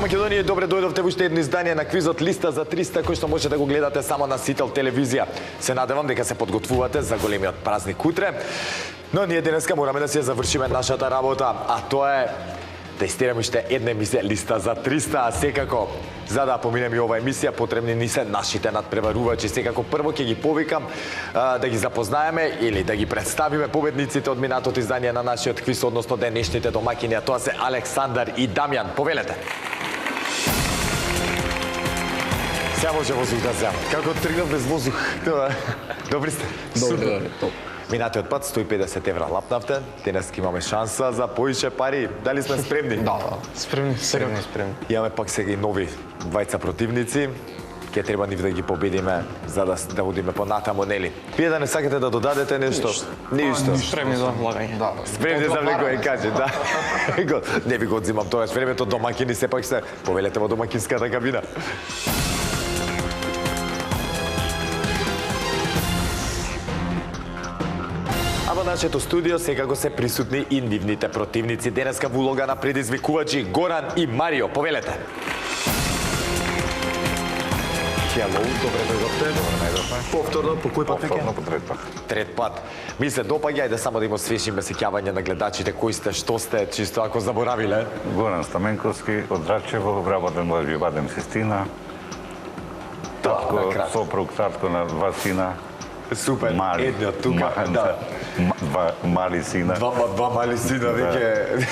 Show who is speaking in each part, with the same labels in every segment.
Speaker 1: Македонија, добре дојдовте во уште едно издание на квизот Листа за 300, кој што можете да го гледате само на Сител телевизија. Се надевам дека се подготвувате за големиот празник утре. Но ние денеска мораме да си ја завршиме нашата работа, а тоа е да истираме уште една емисија Листа за 300, а секако за да поминеме и ова емисија потребни ни се нашите надпреварувачи. Секако прво ќе ги повикам да ги запознаеме или да ги представиме победниците од минатото издание на нашиот квиз, односно денешните домаќини, а тоа се Александар и Дамјан. Повелете. Сега може воздух да земам. Како тргнав без воздух? Добри сте?
Speaker 2: Добре.
Speaker 1: Минатиот пат 150 евра лапнавте, денеска имаме шанса за поише пари. Дали сме спремни?
Speaker 2: Да, спремни.
Speaker 1: Имаме пак сега и нови двајца противници. Ке треба нив да ги победиме за да одиме понатаму, нели? Вие да не сакате да додадете нешто? Ништо.
Speaker 2: Спремни за влагање. Да.
Speaker 1: Спремни за влекој, каже, да. Не ви го одзимам тоа, времето домаќини сепак се повелете во домаќинската кабина. А во нашето студио секако се присутни и нивните противници. Денеска во улога на предизвикувачи Горан и Марио. Повелете. Хело, добре дојдовте. Повторно, по кој пат веќе?
Speaker 3: Повторно, по трет пат.
Speaker 1: Трет пат. Ми се допаѓа, ајде само да им освежиме сеќавање на гледачите, кои сте, што сте, чисто ако заборавиле.
Speaker 3: Горан Стаменковски, од Рачево, вработен во Живадем Систина. Татко, сопруг, татко на два сина.
Speaker 1: Супер,
Speaker 3: мали.
Speaker 1: едниот тука, да.
Speaker 3: Два мали сина.
Speaker 1: Два мали сина, веќе.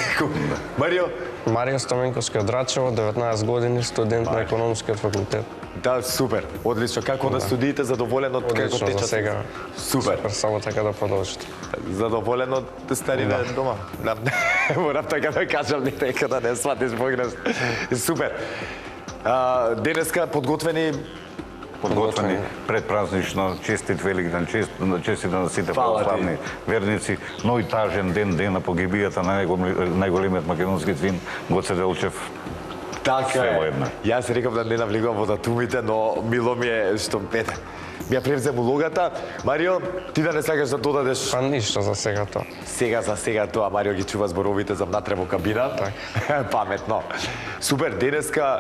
Speaker 1: Марио?
Speaker 2: Марио Стаменковски од Рачево, 19 години, студент на економскиот факултет.
Speaker 1: Да, супер. Одлично. Како да студиите, задоволен од како
Speaker 2: Одлично,
Speaker 1: течат?
Speaker 2: за сега.
Speaker 1: Супер.
Speaker 2: Само така да продолжите.
Speaker 1: Задоволен од стариве дома? Да. Морам така да кажам, дека да не сватиш погрешно. Супер. Денеска подготвени
Speaker 3: Подготвени предпразнично, честит Великден, честит на сите православни верници, но и тажен ден на погибијата на најголемиот македонски твин Гоце Делчев.
Speaker 1: Така е. Јас реков да не навлегувам во датумите, но мило ми е што пете. Ми ја превзем улогата. Марио, ти да не сакаш да додадеш?
Speaker 2: Па ништо за сега тоа.
Speaker 1: За сега тоа, Марио ги чува зборовите за внатре во кабина. Паметно. Супер, денеска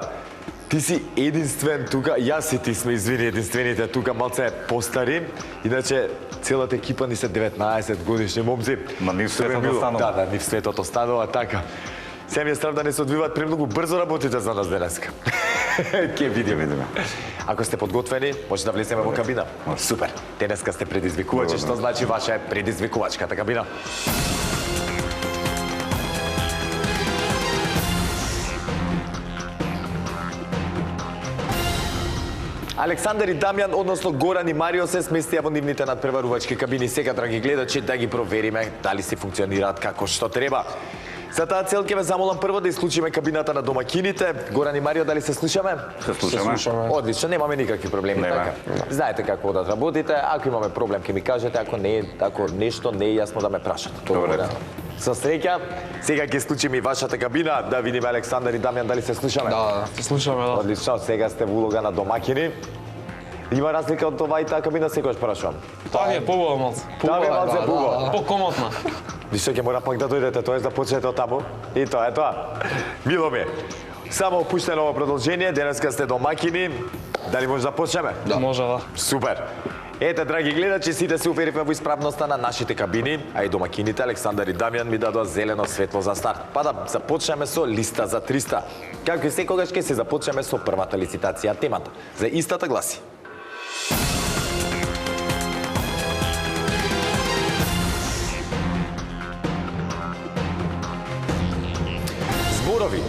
Speaker 1: ти си единствен тука, јас и ти сме извини единствените тука, малце постари. Иначе целата екипа ни се 19 годишни момци.
Speaker 3: Ма нив светот останува.
Speaker 1: Да, нив светот останува, така. Се ми е страв да не се одвиваат премногу брзо работите за нас денеска. Ке видиме. Ако сте подготвени, може да влеземе во кабина. Супер. Денеска сте предизвикувачи, што значи ваша е предизвикувачката кабина. Александар и Дамјан, односно Горан и Марио се сместија во нивните надпреварувачки кабини. Сега, драги гледачи, да ги провериме дали си функционираат како што треба. За таа цел ќе ве замолам прво да исклучиме кабината на домаќините. Горан и Марио, дали се слушаме?
Speaker 3: Се слушаме.
Speaker 1: Одлично, немаме никакви проблеми, така. Знаете како да работите, ако имаме проблем ќе ми кажете, ако нешто не е јасно да ме прашате.
Speaker 3: Добре.
Speaker 1: Со среќа, сега ќе исклучиме и вашата кабина, да видиме Александар и Дамјан дали се слушаме.
Speaker 2: Да, се слушаме, да.
Speaker 1: Одлично, сега сте во улога на домаќини. Има разлика од ова и таа кабина, секогаш прашувам.
Speaker 2: Таа е побава малце.
Speaker 1: Таа е малце побава.
Speaker 2: Покомотна.
Speaker 1: Вишто ќе мора пак да дојдете, тоест да почнете од таму. И тоа е тоа. Мило ми е. Само опуштено ово продолжение, денеска сте домаќини. Дали може да почнеме?
Speaker 2: Да. Може, да.
Speaker 1: Супер. Ете, драги гледачи, сите се уверивме во исправноста на нашите кабини, а и домаќините Александар и Дамјан ми дадоа зелено светло за старт. Па да започнеме со Листа за 300. Како и секогаш ќе се започнеме со првата лицитација. Темата за истата гласи: зборови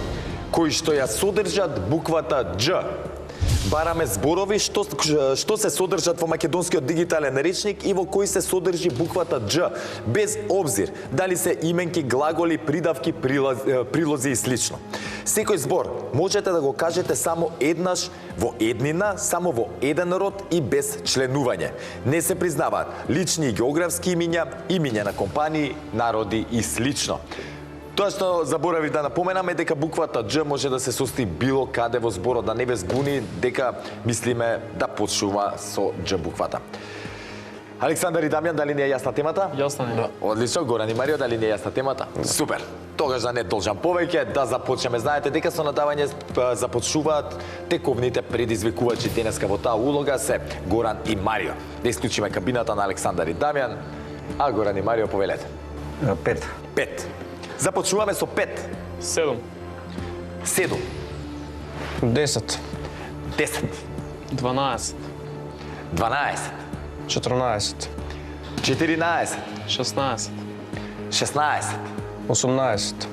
Speaker 1: кои што ја содржат буквата Дж. Бараме зборови што се содржат во македонскиот дигитален речник и во кои се содржи буквата Дж, без обзир дали се именки, глаголи, придавки, прилози и слично. Секој збор можете да го кажете само еднаш во еднина, само во еден род и без членување. Не се признаваат лични и географски имиња, имиња на компании, народи и слично. Тоа што заборавив да напоменаме дека буквата Дж може да се состои било каде во зборот, да не ве збуни дека мислиме да почнува со Дж буквата. Александар и Дамјан, дали не е јасна темата?
Speaker 4: Јасно е.
Speaker 1: Одлично, Горан и Марио, дали не е јасна темата? Супер. Тогаш да не должам повеќе, да започнеме. Знаете дека со надавање започнуваат тековните предизвикувачи денеска во таа улога се Горан и Марио. Да исклучиме кабината на Александар и Дамјан, а Горан и Марио повелете.
Speaker 3: 5.
Speaker 1: 5. Започнуваме со 5.
Speaker 4: 7,
Speaker 1: 7.
Speaker 2: 10,
Speaker 1: 10.
Speaker 4: 12,
Speaker 1: 12.
Speaker 2: 14,
Speaker 1: 14.
Speaker 4: 16,
Speaker 1: 16.
Speaker 2: 18,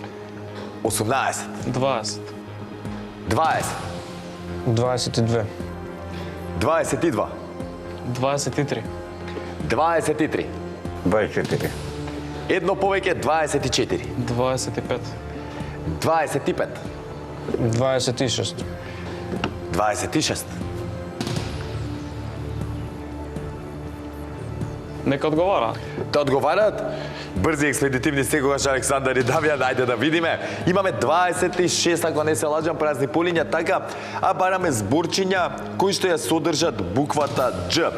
Speaker 1: 18.
Speaker 4: 20,
Speaker 1: 20.
Speaker 2: 22,
Speaker 1: 22.
Speaker 4: 23,
Speaker 1: 23.
Speaker 3: 24.
Speaker 1: Едно повеќе 24.
Speaker 4: 25,
Speaker 1: 25.
Speaker 2: 26,
Speaker 1: 26.
Speaker 4: нека одговара.
Speaker 1: Да одговарат брзи и експедитивни секогаш Александар и Дамјан, ајде да видиме. Имаме 26, ако не се лажам, празни полиња, така, а бараме зборчиња кои што ја содржат буквата Дж.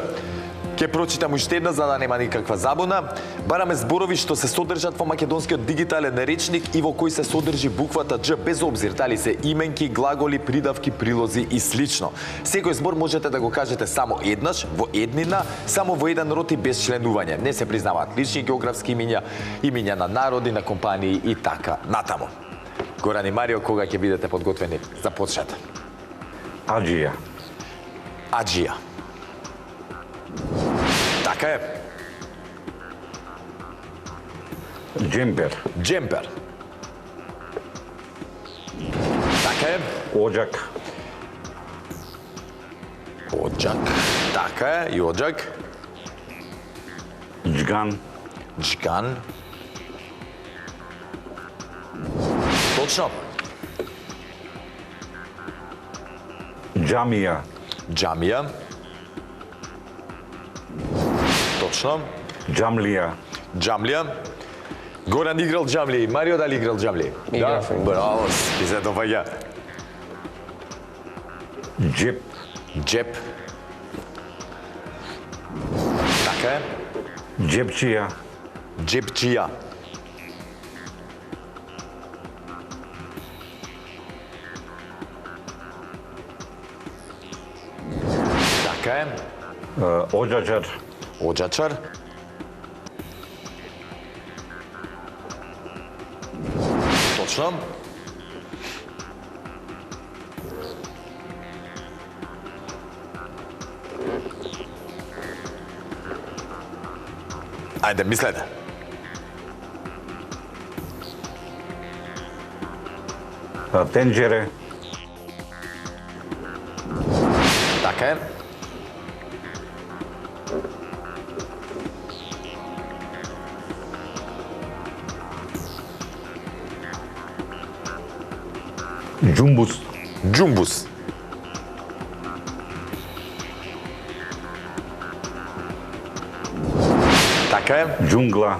Speaker 1: Ке прочитам уште една за да нема никаква забуна. Бараме зборови што се содржат во македонскиот дигитален речник и во кои се содржи буквата Дж без обзир дали се именки, глаголи, придавки, прилози и слично. Секој збор можете да го кажете само еднаш, во еднина, само во еден род и без членување. Не се признаваат лични географски имиња, имиња на народи, на компании и така натаму. Горан и Марио, кога ќе бидете подготвени, започнете.
Speaker 3: Аджија.
Speaker 1: Аджија. Така е.
Speaker 3: Джемпер.
Speaker 1: Джемпер. Така е.
Speaker 3: Оџак.
Speaker 1: Оџак. Така е. И оџак.
Speaker 3: Џган.
Speaker 1: Џган. Точно.
Speaker 3: Џамија.
Speaker 1: Џамија. Точно.
Speaker 3: Џамлија.
Speaker 1: Џамлија. Горан играл џамлија. Марио дали играл џамлија?
Speaker 2: Играв.
Speaker 1: Да? Браво, ти се допаѓа.
Speaker 3: Џеп.
Speaker 1: Џеп. Така е.
Speaker 3: Џепчија.
Speaker 1: Џепчија. Така е.
Speaker 3: Оџачар.
Speaker 1: Оџачар. Точно. Ајде, мислете.
Speaker 3: Тенџере.
Speaker 1: Така е.
Speaker 3: Џумбус.
Speaker 1: Џумбус. Така е.
Speaker 3: Џунгла.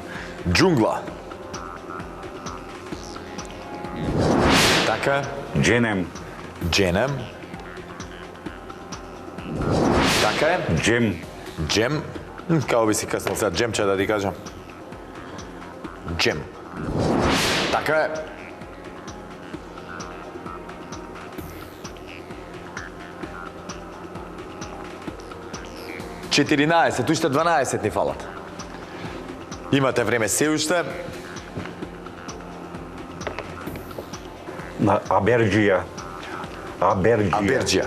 Speaker 1: Џунгла. Така е.
Speaker 3: Џенем.
Speaker 1: Џенем. Така е.
Speaker 3: Џем.
Speaker 1: Џем. Као би си каснал сега џемче да ти кажам. Џем. Така е. Четиринаесет, уште 12 ни фалат. Имате време се уште.
Speaker 3: Аберџија. Аберџија.
Speaker 1: Аберџија.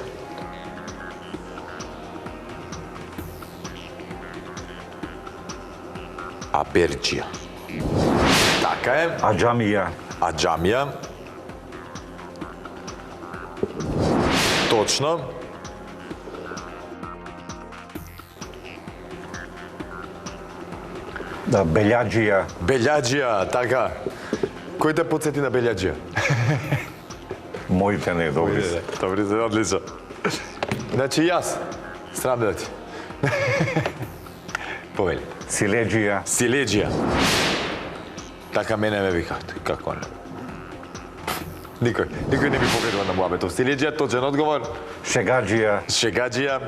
Speaker 1: Аберџија. Така е.
Speaker 3: Аџамија.
Speaker 1: Аџамија. Точно.
Speaker 3: Белјаџија.
Speaker 1: Белјаџија, така. Кој те подсети на Белјаџија?
Speaker 3: Моите не добри се.
Speaker 1: Добри се, одлично. Значи јас, срам да ти. Повели.
Speaker 3: Силеџија.
Speaker 1: Силеџија. Така мене ме викаат. Како не? Никој не ми поверува на муабетов. Силеџија, точен одговор.
Speaker 3: Шегаџија.
Speaker 1: Шегаџија.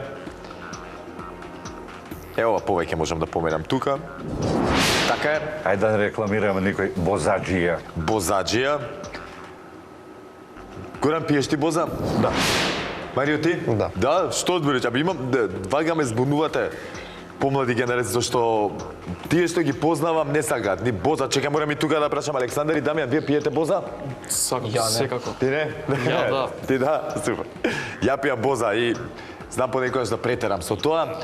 Speaker 1: Ево, повеќе можам да поменам тука. Така е.
Speaker 3: Ајде да рекламираме некој бозаджија.
Speaker 1: Бозаджија. Горан, пиеш ти боза?
Speaker 3: Да.
Speaker 1: Марио, ти?
Speaker 2: Да.
Speaker 1: Да, што одбориш? Абе имам, вага ме збунувате помлади генерација, зашто тие што ги познавам не сакаат ни боза. Чекам, морам и тука да прашам Александар и Дамјан, вие пиете боза?
Speaker 4: Секако.
Speaker 1: Ти не?
Speaker 4: Ја, да.
Speaker 1: Ти да? Супер. Ја пијам боза и знам понекогаш да претерам со тоа.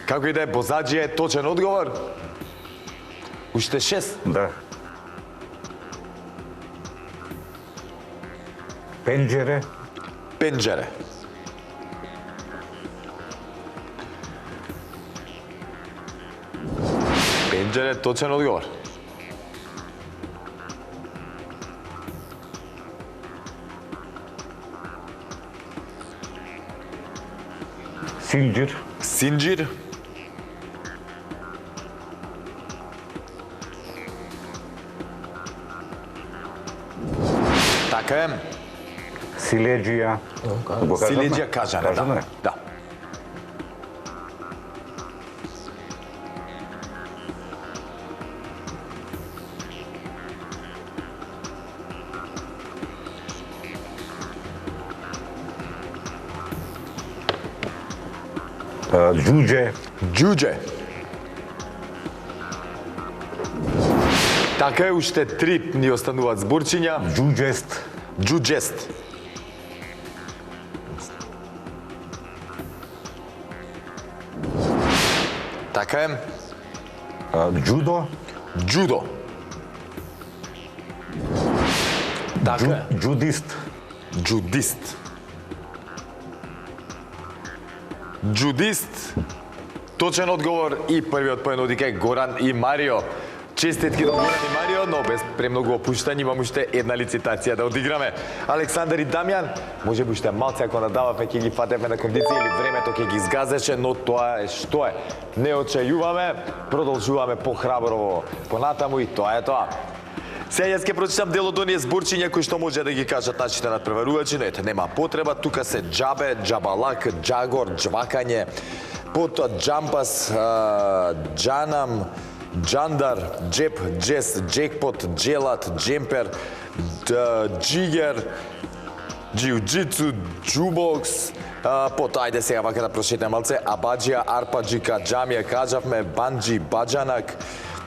Speaker 1: Како и да е, бозаджија е точен одговор? Уште 6.
Speaker 3: Да. Пенџере.
Speaker 1: Пенџере. Пенџере е точен одговор.
Speaker 3: Синџир.
Speaker 1: Синџир. Така е.
Speaker 3: Силеџија. Го кажавме?
Speaker 1: Силеџија кажане, да.
Speaker 3: Кажане?
Speaker 1: Да.
Speaker 3: Џуџе.
Speaker 1: Џуџе. Така е, уште 3 ни остануваат зборчиња.
Speaker 3: Џуџест.
Speaker 1: Џуџест. Така е.
Speaker 3: Џудо.
Speaker 1: Џудо. Така е.
Speaker 3: Џудист.
Speaker 1: Џудист. Џудист. Точен одговор и првиот поен одика е Горан и Марио. Честитки до Горан и Марио, но без премногу опуштање имам уште една лицитација да одиграме. Александар и Дамјан, може би уште малце ако надававме ќе ги фатевме на кондиција или времето ќе ги изгазеше, но тоа е што е. Не очајуваме, продолжуваме похраброво понатаму и тоа е тоа. Сега јас ќе прочитам дел од оние зборчиња кои што може да ги кажат нашите надпреварувачи, но ете, нема потреба. Тука се џабе, џабалак, џагор, џвакање, потоа џампас, џанам, џандар, џеп, џес, џекпот, џелат, џемпер, џигер, џиуџицу, џубокс, потоа ајде сега вака да прошетаме малце, абаџија, арпаџика, џамија, кажавме, банџи, баџанак,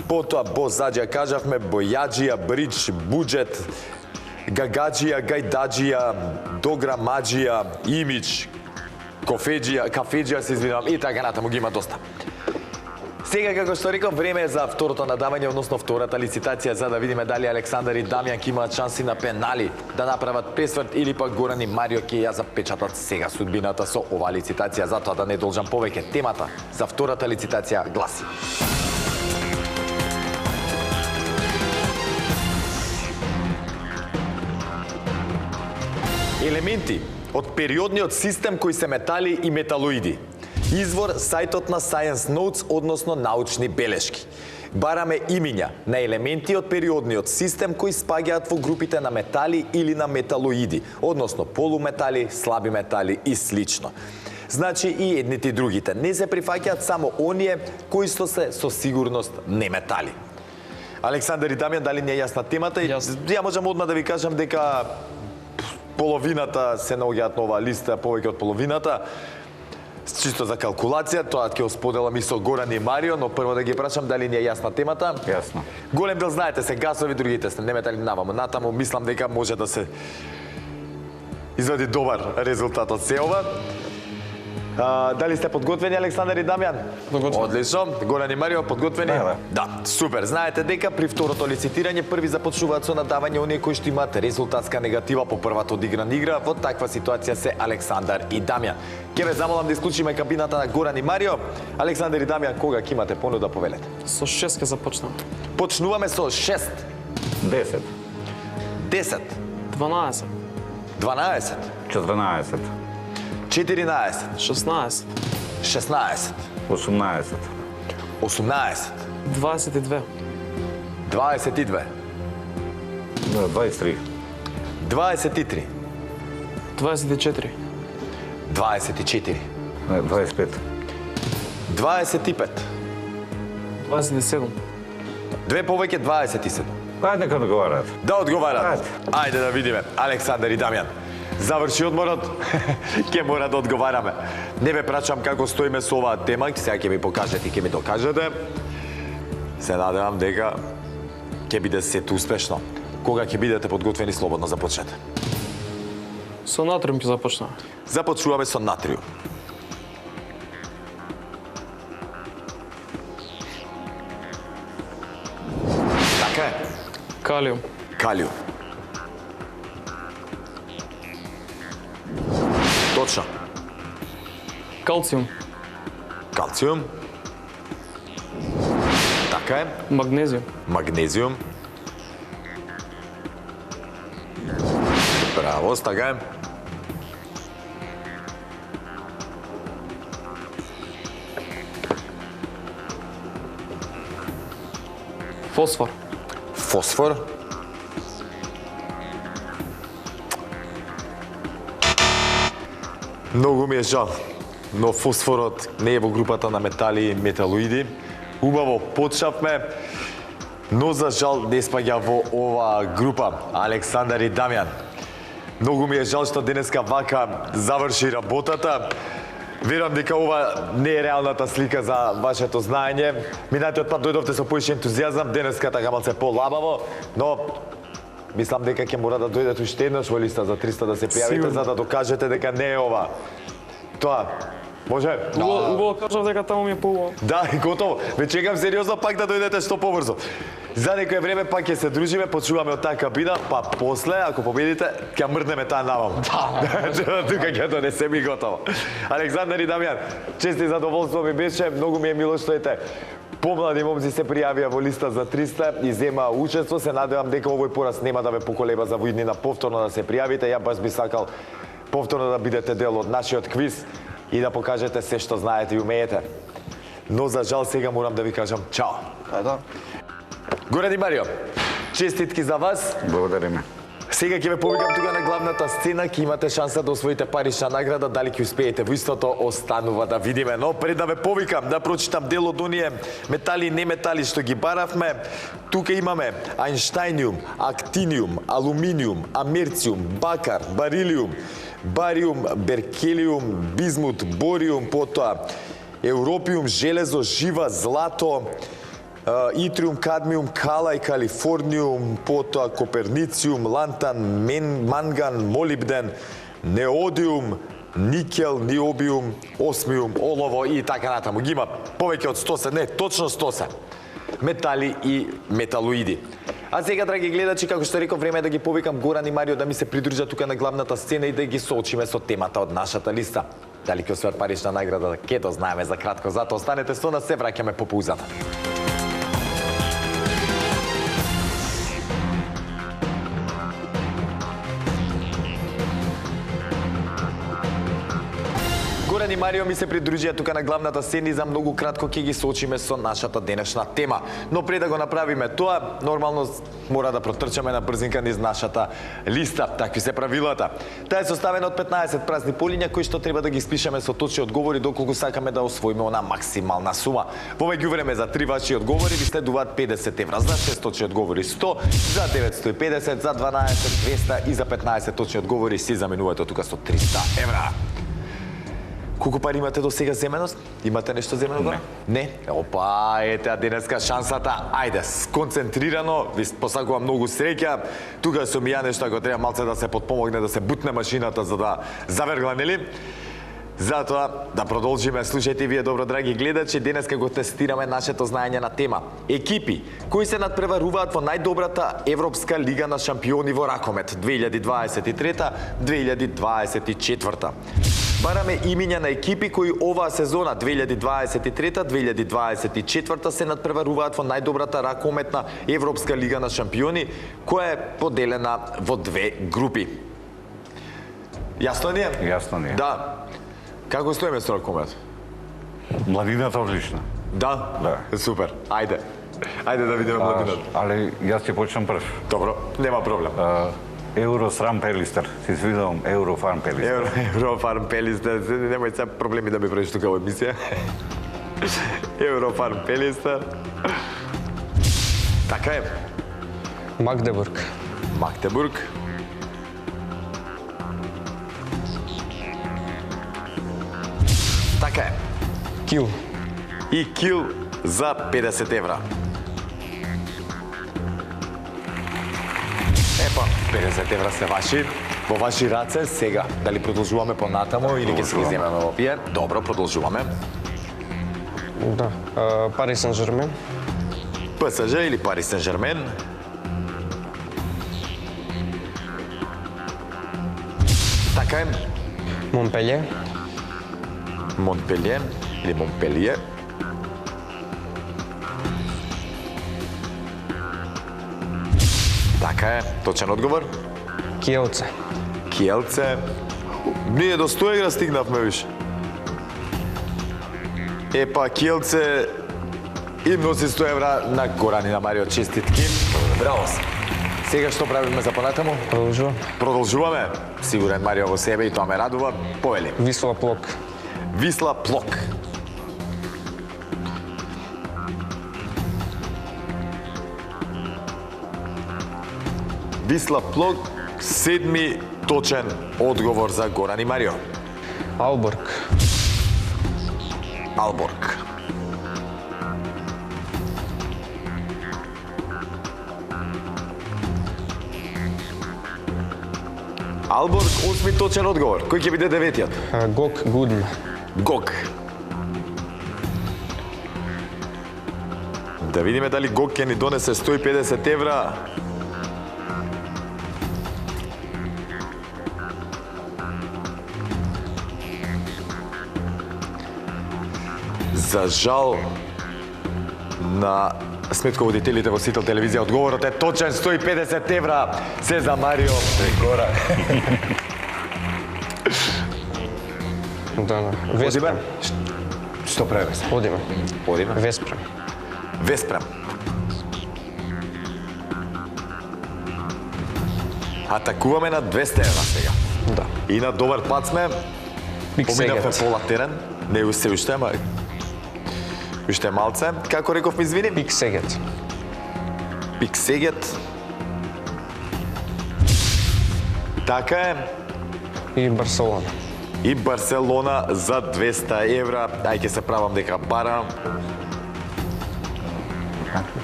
Speaker 1: потоа бозаџија, кажавме, бојаџија, бридж, буџет, гагаџија, гајдаџија, дограмаџија, имидж, кафеџија, се извинувам, и така натаму ги има доста. Сега, како што реков, време е за второто надавање, односно втората лицитација, за да видиме дали Александар и Дамјан ќе имаат шанси на пенали да направат пресврт или пак Горан и Марио ќе ја запечатат сега судбината со оваа лицитација. Затоа да не должам повеќе, темата за втората лицитација гласи: елементи од периодниот систем кои се метали и металоиди. Извор сајтот на Science Notes, односно научни белешки. Бараме имиња на елементи од периодниот систем кои спаѓаат во групите на метали или на металоиди, односно полуметали, слаби метали и слично. Значи и едните и другите. Не се прифаќаат само оние кои што се со сигурност не метали. Александар и Дамјан, дали не е јасна темата? Ја можам одма да ви кажам дека половината се наоѓаат на оваа листа, повеќе од половината. Чисто за калкулација, тоа ќе споделам и со Горан и Марио, но прво да ги прашам дали не е јасна темата.
Speaker 3: Јасно.
Speaker 1: Голем дел знаете се гасови, другите се не метали наваму. Натаму мислам дека може да се извади добар резултат од се ова. Дали сте подготвени, Александар и Дамјан?
Speaker 4: Подготвени.
Speaker 1: Одлично. Горан и Марио, подготвени?
Speaker 3: Да.
Speaker 1: Супер. Знаете дека при второто лицитирање први започнуваат со надавање оние кои што имаат резултатска негатива по првата одиграна игра. Во таква ситуација се Александар и Дамјан. Ќе ве замолам да исклучиме кабината на Горан и Марио. Александар и Дамјан, кога ќе имате понуда, повелете.
Speaker 4: Со 6 ќе започнам.
Speaker 1: Почнуваме со 6,
Speaker 3: 10.
Speaker 1: 10,
Speaker 4: 12,
Speaker 1: 12,
Speaker 3: 14.
Speaker 1: 14,
Speaker 4: 16,
Speaker 1: 16,
Speaker 3: 18.
Speaker 1: 18,
Speaker 4: 22,
Speaker 1: 22,
Speaker 3: 23.
Speaker 1: 23,
Speaker 4: 24,
Speaker 1: 24,
Speaker 3: 25.
Speaker 1: 25,
Speaker 4: 27.
Speaker 1: Две повеќе 27.
Speaker 3: Ајде нека одговарат.
Speaker 1: Да одговарат. Ајде да видиме. Александар и Дамјан. Заврши одморот, ќе мора да одговараме. Не ве прачам како стоиме со оваа тема, сега ќе ми покажете и ќе ми докажете. Се надевам дека ќе биде сето успешно. Кога ќе бидете подготвени, слободно започнете.
Speaker 4: Со натриум ќе започнам.
Speaker 1: Започнуваме со натриум. Така е.
Speaker 4: Калиум.
Speaker 1: Калиум. Точно.
Speaker 4: Калциум.
Speaker 1: Калциум. Така е.
Speaker 4: Магнезиум.
Speaker 1: Магнезиум. Браво, така е.
Speaker 4: Фосфор.
Speaker 1: Фосфор. Многу ми е жал, но фосфорот не е во групата на метали и металоиди. Убаво почнавме, но за жал не спаѓа во оваа група. Александар и Дамјан. Многу ми е жал што денеска вака заврши работата. Верувам дека ова не е реалната слика за вашето знаење. Минатиот пат дојдовте со поише ентузијазам, денеска така малце полабаво, но мислам дека ќе мора да дојдете уште еднаш во листа за 300 да се пријавите, за да докажете дека не е ова. Тоа, може?
Speaker 4: Убаво кажав дека таму ми е поубаво.
Speaker 1: Да, готово. Ве чекам сериозно пак да дојдете што побрзо. За некое време пак ќе се дружиме, почуваме од таа кабина, па после, ако победите, ќе мрднеме таа наваму. Тука ќе донесеме и готово. Александар и Дамјан, чест и задоволство ми беше, многу ми е мило што ете. Помлади момци се пријавија во листа за 300 и зема учество. Се надевам дека овој пораз нема да ве поколеба за воиднина повторно да се пријавите. Ја баш би сакал повторно да бидете дел од нашиот квиз и да покажете се што знаете и умеете. Но за жал сега морам да ви кажам чао. Горан и Марио, честитки за вас.
Speaker 3: Благодариме.
Speaker 1: Сега ќе ве повикам тука на главната сцена, ќе имате шанса да освоите парична награда, дали ќе успеете во истото, останува да видиме. Но пред да ве повикам, да прочитам дел од оние метали и неметали што ги баравме, тука имаме ајнштајниум, актиниум, алуминиум, амерциум, бакар, барилиум, бариум, беркелиум, бизмут, бориум, потоа европиум, железо, жива, злато, итриум, кадмиум, калај, калифорниум, потоа копернициум, лантан, манган, молибден, неодиум, никел, ниобиум, осмиум, олово и така натаму. Ги има повеќе од 100, не, точно 100 метали и металоиди. А сега, драги гледачи, како што реков, време е да ги повикам Горан и Марио да ми се придружат тука на главната сцена и да ги соочиме со темата од нашата листа. Дали ќе освојат парична награда, ќе то знаеме за кратко, затоа останете со нас, се враќаме по паузата. Горан и Марио ми се придружија тука на главната сцена и за многу кратко ќе ги соочиме со нашата денешна тема. Но пред да го направиме тоа, нормално мора да протрчаме на брзинка низ нашата листа. Такви се правилата. Таа е составена од 15 празни полиња кои што треба да ги испишеме со точни одговори доколку сакаме да освоиме она максимална сума. Во меѓувреме за 3 ваши одговори ви следуваат 50 евра, за 6 точни одговори 100, за 950, за 12 200 и за 15 точни одговори си заменувате тука со 300 евра. Колку пари имате до сега земеност? Имате нешто земено? Не. Опа, ете денеска шансата. Ајде, сконцентрирано, ви посакувам многу среќа. Тука сум ја нешто ако треба малце да се потпомогне, да се бутне машината за да завергла, нели? Затоа да продолжиме. Слушајте вие добро, драги гледачи, денеска го тестираме нашето знаење на тема. Екипи кои се надпреваруваат во најдобрата Европска лига на шампиони во ракомет 2023-2024. Бараме имиња на екипи кои оваа сезона 2023-2024 се надпреваруваат во најдобрата ракометна Европска лига на шампиони, која е поделена во две групи. Јасно ни е?
Speaker 3: Јасно ни е.
Speaker 1: Да. Како стоиме со ракомет?
Speaker 3: Младината одлична.
Speaker 1: Да?
Speaker 3: Да.
Speaker 1: Супер. Ајде. Ајде да видиме младината.
Speaker 3: Али јас ќе почнам прв.
Speaker 1: Добро, нема проблем.
Speaker 3: Евросрам Пелистер. Си свидам Еврофарм Пелистер.
Speaker 1: Еврофарм Пелистер. Немој се проблеми да ми правиш тука во емисија. Еврофарм Пелистър. Така е.
Speaker 2: Магдебург.
Speaker 1: Магдебург. Така е.
Speaker 2: Кил.
Speaker 1: И Кил за 50 евра. Епа, 50 евра се ваши. Во ваши раце сега. Дали продолжуваме понатамо или ќе се ги земеме во пие? Добро, продолжуваме.
Speaker 2: Да. Пари Сен-Жермен.
Speaker 1: ПСЖ или Пари Сен-Жермен. Така е.
Speaker 2: Монпелие.
Speaker 1: Монпелие или Монпелие. Така е, точен одговор.
Speaker 2: Киелце.
Speaker 1: Киелце. Ние до 100 евра стигнавме више. Епа, Киелце им носи 100 евра на Горан и на Марио. Честитки. Браво се. Сега што правиме за понатаму?
Speaker 2: Продолжувам.
Speaker 1: Продолжуваме. Сигурен Марио во себе и тоа ме радува. Повели.
Speaker 2: Висла Плок.
Speaker 1: Висла Плок. Висла Плок, седми точен одговор за Горан и Марио.
Speaker 2: Алборг.
Speaker 1: Алборг. Алборг, осми точен одговор. Кој ќе биде деветиот?
Speaker 2: Гок Гудм.
Speaker 1: Гог. Да видиме дали Гог ќе ни донесе 150 евра. За жал на сметководителите во Сител телевизија, одговорот е точен. 150 евра се за Марио Гора.
Speaker 2: Да.
Speaker 1: Одиме?
Speaker 2: Веспрем.
Speaker 1: Што правиме се?
Speaker 2: Одиме.
Speaker 1: Одиме.
Speaker 2: Веспрем.
Speaker 1: Веспрем. Атакуваме на 200 евра сега.
Speaker 2: Да.
Speaker 1: И на добар пат сме.
Speaker 2: Пик
Speaker 1: Поминавме
Speaker 2: Сегет.
Speaker 1: пола терен. Не се уште, ама уште малце. Како реков ми извини?
Speaker 2: Пик Сегет.
Speaker 1: Пик Сегет. Така е.
Speaker 2: И Барселона.
Speaker 1: И Барселона за 200 евра. Ај ќе се правам дека барам.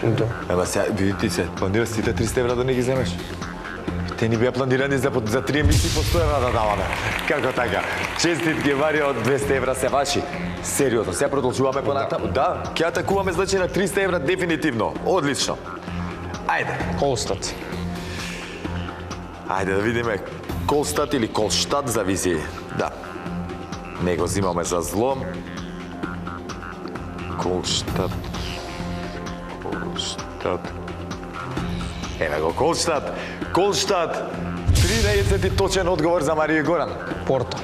Speaker 2: Да.
Speaker 1: Ема сега, видите се, планираш сите 300 евра да не ги земеш? Те ни беа планирани за 3 емисии по 100 евра да даваме. Како така? Честитки, Марио, 200 евра се ваши. Сериозно, сега продолжуваме понатаму. Да, ќе атакуваме значи на 300 евра дефинитивно. Одлично. Ајде.
Speaker 2: Колстад.
Speaker 1: Ајде да видиме Колстад или Колштад, зависи. Да. Не го зимаме за зло. Колштад. Колштад. Еве го Колштад. Колштад. 13 точен одговор за Марио и Горан.
Speaker 2: Порто.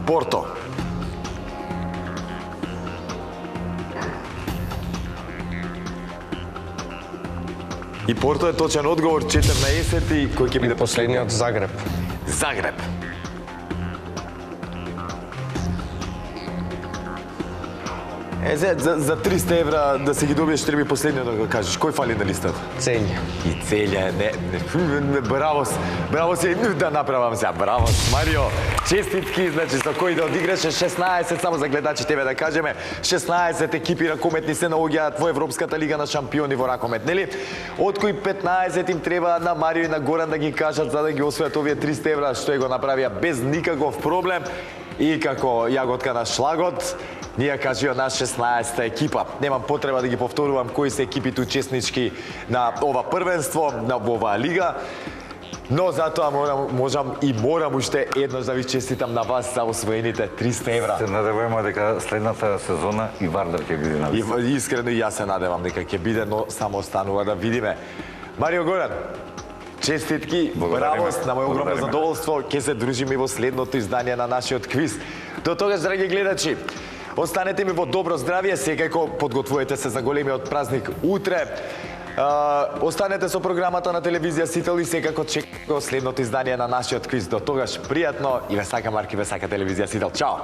Speaker 1: Порто. И Порто е точен одговор, 14 кој ќе биде
Speaker 2: Последниот Загреб.
Speaker 1: Загреб. За 300 евра да се ги добиеш, треба последниот да го кажеш. Кој фали на листата?
Speaker 2: Целја.
Speaker 1: И целја, не, браво, браво се, да направам сега, браво, Марио, честитки, значи, со кои да одиграше 16, само за гледачи тебе да кажеме, 16 екипи ракометни се наоѓаат во Европската лига на шампиони во ракомет, нели? Од кои 15 им треба на Марио и на Горан да ги кажат за да ги освојат овие 300 евра, што го направија без никаков проблем. И како јаготка на шлагот, ние кажува на 16-та екипа. Немам потреба да ги повторувам кои се екипите учеснички на ова првенство, на оваа лига. Но затоа морам уште еднаш да ви честитам на вас за освоените 300 евра.
Speaker 3: Се надеваме дека следната сезона и Вардар ќе биде на листа.
Speaker 1: И искрено и јас се надевам дека ќе биде, но само останува да видиме. Марио Горан, честитки, бравост, на моје огромно задоволство. Ќе се дружиме и во следното издание на нашиот квиз. До тогаш, драги гледачи, останете ми во добро здравје, секако подготвувате се за големиот празник утре. Останете со програмата на телевизија Сител и секако чекајте следното издание на нашиот квиз. До тогаш, пријатно и ве сака Марки, ве сака телевизија Сител. Чао!